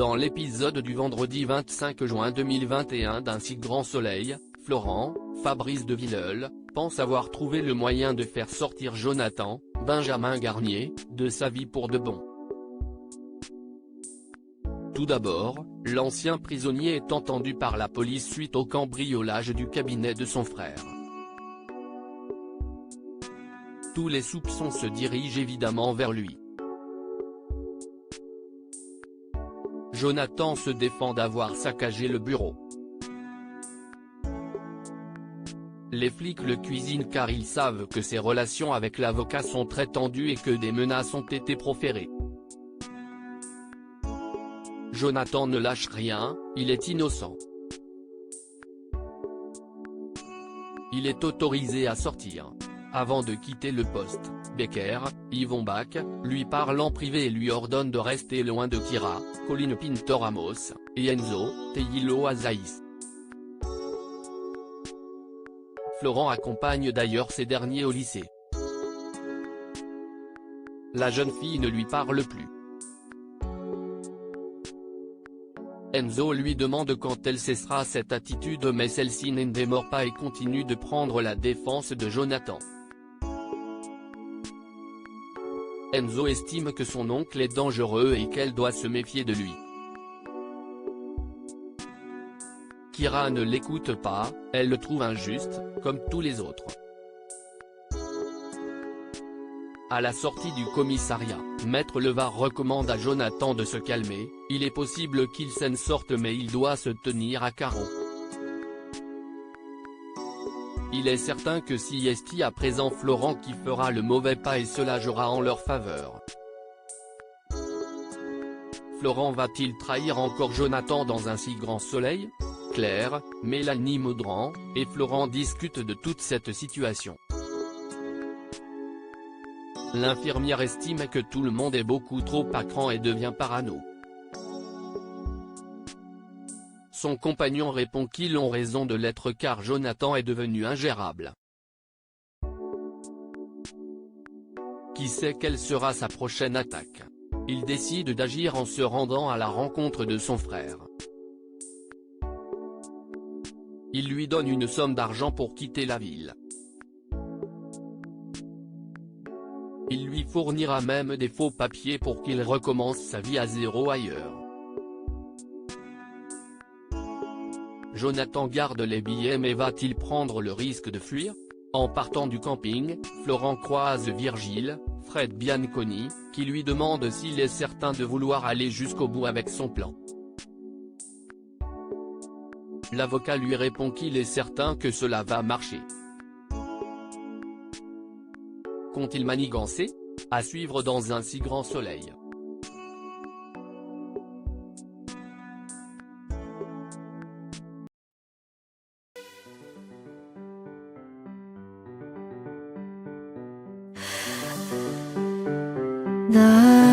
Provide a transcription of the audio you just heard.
Dans l'épisode du vendredi 25 juin 2021 d'Un si grand soleil, Florent, Fabrice de Villeul, pense avoir trouvé le moyen de faire sortir Jonathan, Benjamin Garnier, de sa vie pour de bon. Tout d'abord, l'ancien prisonnier est entendu par la police suite au cambriolage du cabinet de son frère. Tous les soupçons se dirigent évidemment vers lui. Jonathan se défend d'avoir saccagé le bureau. Les flics le cuisinent car ils savent que ses relations avec l'avocat sont très tendues et que des menaces ont été proférées. Jonathan ne lâche rien, il est innocent. Il est autorisé à sortir. Avant de quitter le poste, Becker, Yvon Bach, lui parle en privé et lui ordonne de rester loin de Kira, Colin Pinto Ramos, et Enzo, Teilo Azaïs. Florent accompagne d'ailleurs ces derniers au lycée. La jeune fille ne lui parle plus. Enzo lui demande quand elle cessera cette attitude mais celle-ci n'en démord pas et continue de prendre la défense de Jonathan. Enzo estime que son oncle est dangereux et qu'elle doit se méfier de lui. Kira ne l'écoute pas, elle le trouve injuste, comme tous les autres. À la sortie du commissariat, Maître Levar recommande à Jonathan de se calmer, il est possible qu'il s'en sorte mais il doit se tenir à carreau. Il est certain que si est à présent Florent qui fera le mauvais pas et cela jouera en leur faveur. Florent va-t-il trahir encore Jonathan dans Un si grand soleil? Claire, Mélanie Maudran, et Florent discutent de toute cette situation. L'infirmière estime que tout le monde est beaucoup trop à cran et devient parano. Son compagnon répond qu'ils ont raison de l'être car Jonathan est devenu ingérable. Qui sait quelle sera sa prochaine attaque? Il décide d'agir en se rendant à la rencontre de son frère. Il lui donne une somme d'argent pour quitter la ville. Il lui fournira même des faux papiers pour qu'il recommence sa vie à zéro ailleurs. Jonathan garde les billets mais va-t-il prendre le risque de fuir? En partant du camping, Florent croise Virgile, Fred Bianconi, qui lui demande s'il est certain de vouloir aller jusqu'au bout avec son plan. L'avocat lui répond qu'il est certain que cela va marcher. Qu'ont-ils manigancé? À suivre dans Un si grand soleil. 나